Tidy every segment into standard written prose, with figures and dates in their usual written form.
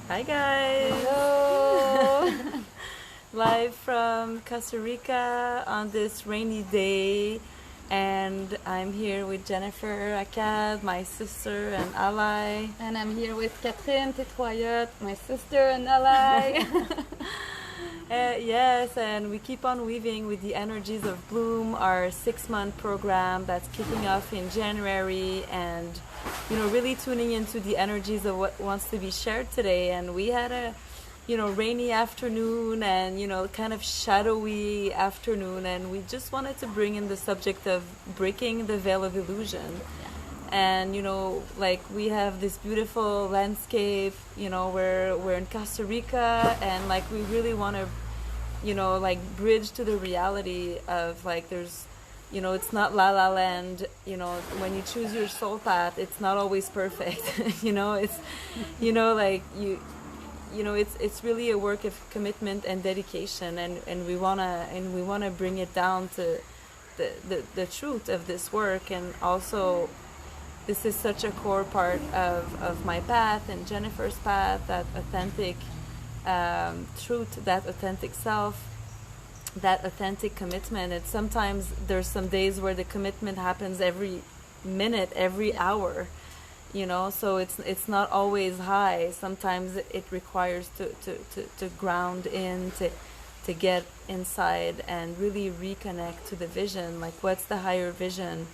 Hi guys! Hello! Live from Costa Rica on this rainy day, and I'm here with Jennifer Akkad, my sister and ally. And I'm here with Catherine Tétreault-Ayotte, my sister and ally. Yes, and we keep on weaving with the energies of Bloom, our 6-month program that's kicking off in January, and really tuning into the energies of what wants to be shared today. And we had a rainy afternoon and kind of shadowy afternoon, and we just wanted to bring in the subject of breaking the veil of illusion. And we have this beautiful landscape, we're in Costa Rica, and we really want to bridge to the reality of there's it's not la la land. When you choose your soul path, it's not always perfect. It's really a work of commitment and dedication, and we wanna bring it down to the truth of this work. And also, this is such a core part of my path and Jennifer's path, that authentic truth, that authentic self, that authentic commitment. And sometimes there's some days where the commitment happens every minute, every hour, so it's not always high. Sometimes it requires to ground in, to get inside and really reconnect to the vision. What's the higher vision?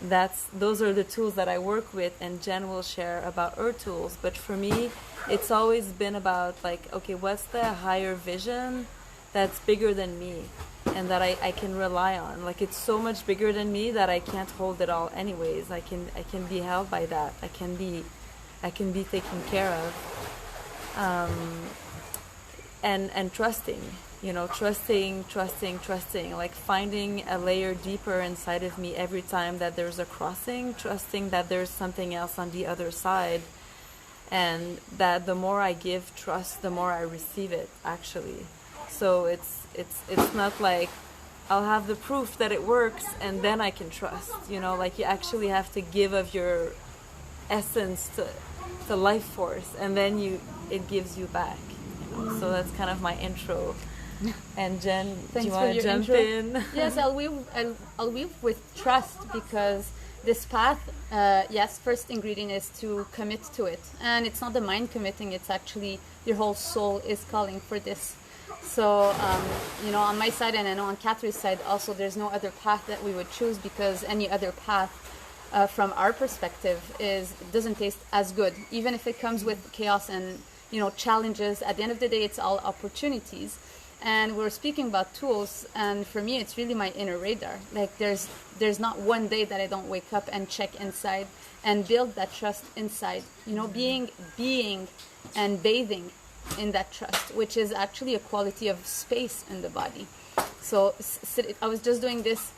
Those are the tools that I work with, and Jen will share about her tools. But for me, it's always been about okay, what's the higher vision that's bigger than me and that I can rely on? It's so much bigger than me that I can't hold it all anyways. I can be held by that. I can be taken care of. And trusting, trusting, finding a layer deeper inside of me every time that there's a crossing, trusting that there's something else on the other side, and that the more I give trust, the more I receive it, actually. So it's not I'll have the proof that it works and then I can trust, you actually have to give of your essence to life force, and then it gives you back. So that's kind of my intro. And Jen, do you want to jump in? Yes, I'll weave with trust, because this path, yes, first ingredient is to commit to it. And it's not the mind committing, it's actually your whole soul is calling for this. So, on my side, and I know on Catherine's side also, there's no other path that we would choose, because any other path from our perspective doesn't taste as good, even if it comes with chaos and challenges. At the end of the day, it's all opportunities. And we're speaking about tools, and for me, it's really my inner radar. There's not one day that I don't wake up and check inside and build that trust inside. Being and bathing in that trust, which is actually a quality of space in the body. So I was just doing this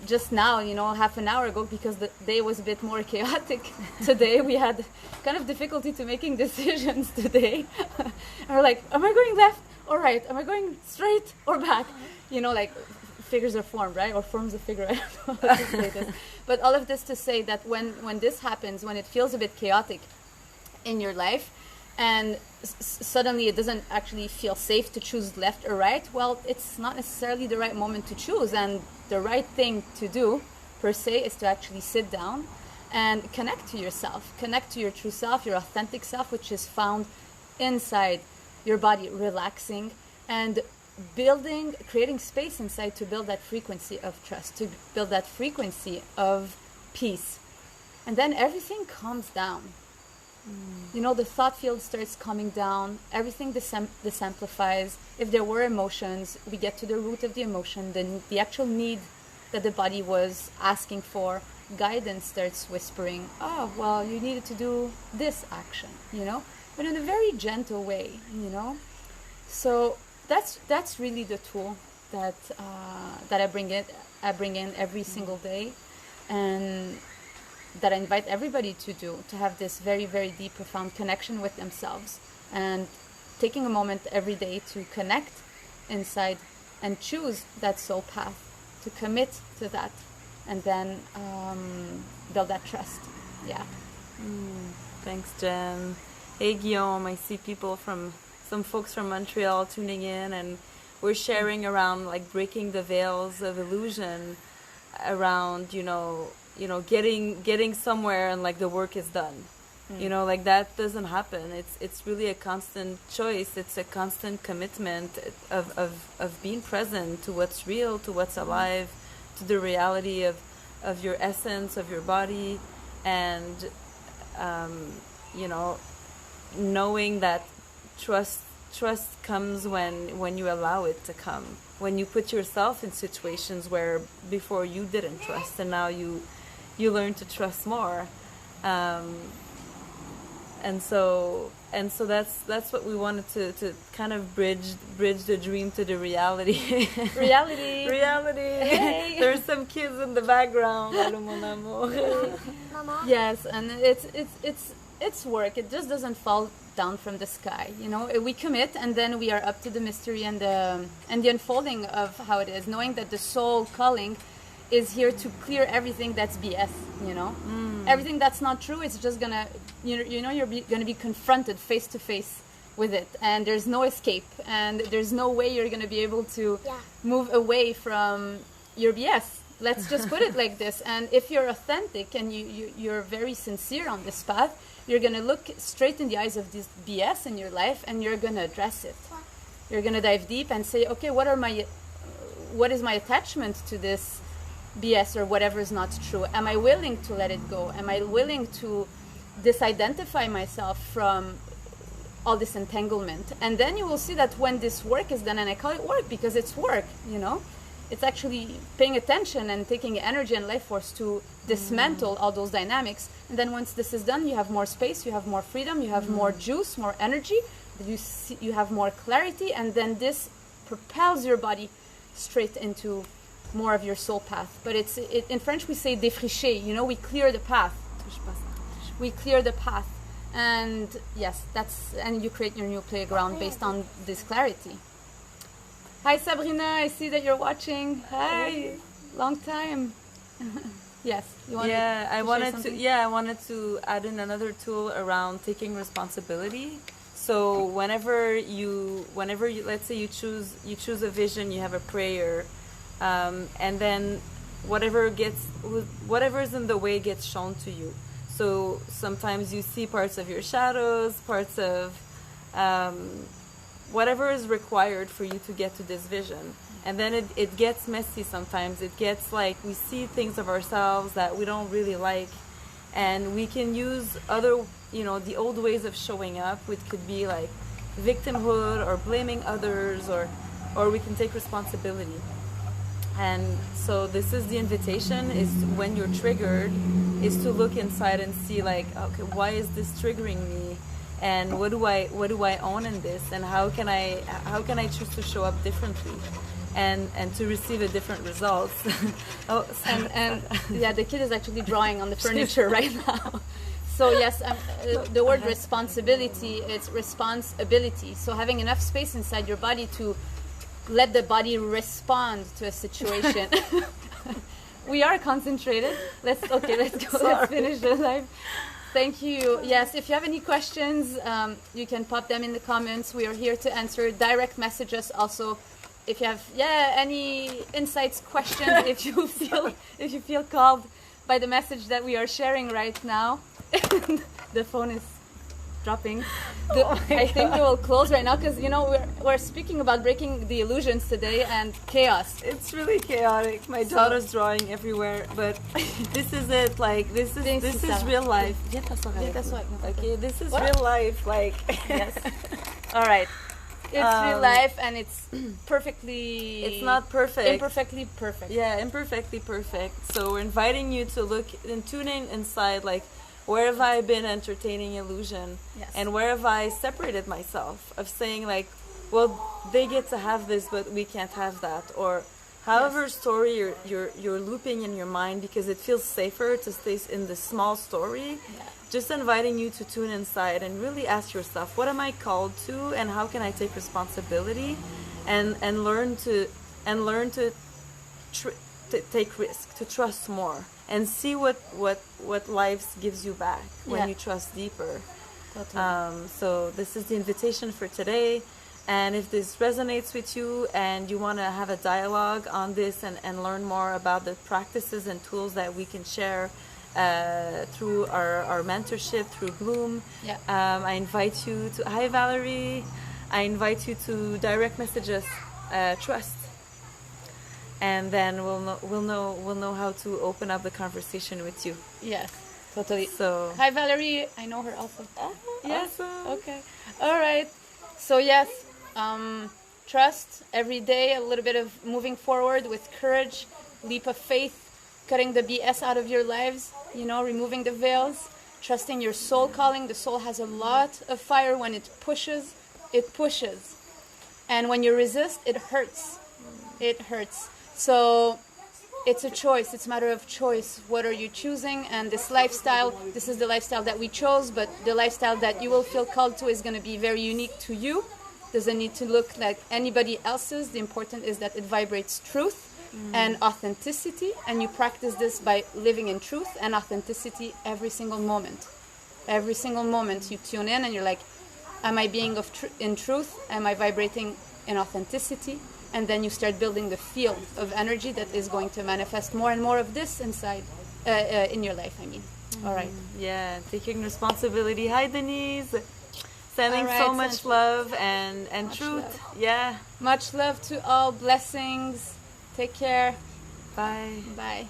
just now, half an hour ago, because the day was a bit more chaotic today. We had kind of difficulty to making decisions today. And we're like, am I going left or right? Am I going straight or back? Figures are formed, right? Or forms a figure, I don't know what to say this. But all of this to say that when this happens, when it feels a bit chaotic in your life, and suddenly it doesn't actually feel safe to choose left or right, well, it's not necessarily the right moment to choose. And the right thing to do, per se, is to actually sit down and connect to yourself, connect to your true self, your authentic self, which is found inside your body, relaxing and creating space inside to build that frequency of trust, to build that frequency of peace. And then everything calms down. The thought field starts calming down, everything disamplifies. If there were emotions, we get to the root of the emotion, then the actual need that the body was asking for. Guidance starts whispering, oh, well, you needed to do this action, but in a very gentle way, So that's really the tool that I bring in every single day, and that I invite everybody to have this very, very deep, profound connection with themselves, and taking a moment every day to connect inside and choose that soul path, to commit to that, and then build that trust. Yeah. Thanks, Jen. hey Guillaume, I see people from some folks from Montreal tuning in, and we're sharing around like breaking the veils of illusion around getting somewhere and like the work is done. Like that doesn't happen. It's really a constant choice. It's a constant commitment of being present to what's real, to what's alive, to the reality of your essence, of your body, and knowing that trust comes when you allow it to come, when you put yourself in situations where before you didn't trust, and now you learn to trust more. And so that's what we wanted to kind of bridge the dream to the reality. Reality. Hey. There's some kids in the background. Hello, mon amour. Yes, and it's work. It just doesn't fall down from the sky. We commit, and then we are up to the mystery and the unfolding of how it is, knowing that the soul calling is here to clear everything that's BS. Everything that's not true. It's just gonna, you're gonna be confronted face to face with it, and there's no escape, and there's no way you're gonna be able to move away from your BS. Let's just put it like this. And if you're authentic and you're very sincere on this path, you're gonna look straight in the eyes of this BS in your life, and you're gonna address it. You're gonna dive deep and say, okay, what is my attachment to this BS or whatever is not true? Am I willing to let it go? Am I willing to disidentify myself from all this entanglement? And then you will see that when this work is done, and I call it work because it's work, it's actually paying attention and taking energy and life force to dismantle all those dynamics. And then once this is done, you have more space, you have more freedom, you have more juice, more energy, you have more clarity, and then this propels your body straight into more of your soul path. But in French we say défricher, we clear the path. We clear the path. And yes, and you create your new playground based on this clarity. Hi Sabrina, I see that you're watching. Hi, long time. Yes, I wanted to add in another tool around taking responsibility. So whenever you let's say you choose a vision, you have a prayer, and then whatever's in the way gets shown to you. So sometimes you see parts of your shadows, parts of whatever is required for you to get to this vision. And then it gets messy sometimes. It gets like we see things of ourselves that we don't really like. And we can use other, the old ways of showing up, which could be like victimhood or blaming others, or we can take responsibility. And so this is the invitation, is when you're triggered, is to look inside and see like, okay, why is this triggering me? And what do I own in this? And how can I choose to show up differently? And to receive a different results. The kid is actually drawing on the furniture right now. So yes, the word responsibility is responsibility. So having enough space inside your body to let the body respond to a situation. We are concentrated. Let's go. Let's finish the live. Thank you. Yes, if you have any questions, you can pop them in the comments. We are here to answer. Direct messages also. If you have any insights, questions, if you feel called by the message that we are sharing right now. The phone is dropping. I think we will close right now because we're speaking about breaking the illusions today and chaos. It's really chaotic. My daughter's drawing everywhere, but this is it. Like this is real life. Okay, this is real life. Like yes. All right. It's real life, and it's perfectly... It's not perfect. Imperfectly perfect. Yeah, imperfectly perfect. So we're inviting you to look and tune in inside, like, where have I been entertaining illusion? Yes. And where have I separated myself of saying, like, well, they get to have this, but we can't have that. Or however story you're looping in your mind because it feels safer to stay in the small story. Yeah. Just inviting you to tune inside and really ask yourself, what am I called to, and how can I take responsibility, and learn to take risk, to trust more, and see what life gives you back when you trust deeper. Totally. So this is the invitation for today. And if this resonates with you and you want to have a dialogue on this and learn more about the practices and tools that we can share through our mentorship, through Bloom, Yeah. I invite you to, hi Valerie, I invite you to direct message us, trust. And then we'll know how to open up the conversation with you. Yes, totally. So Hi Valerie, I know her also. Yes. awesome. Okay. All right. So yes, trust every day. A little bit of moving forward with courage, leap of faith, cutting the BS out of your lives. You know, removing the veils, trusting your soul calling. The soul has a lot of fire. When it pushes, and when you resist, it hurts. It hurts. So it's a choice. It's a matter of choice. What are you choosing? And this lifestyle, this is the lifestyle that we chose, but the lifestyle that you will feel called to is going to be very unique to you. Doesn't need to look like anybody else's. The important is that it vibrates truth and authenticity, and you practice this by living in truth and authenticity every single moment. Every single moment you tune in and you're like, am I being in truth? Am I vibrating in authenticity? And then you start building the field of energy that is going to manifest more and more of this inside, in your life, I mean. All right. Yeah, taking responsibility. Hi, Denise. Sending All right, so much love and Much truth. love. Yeah. Much love to all. Blessings. Take care. Bye. Bye.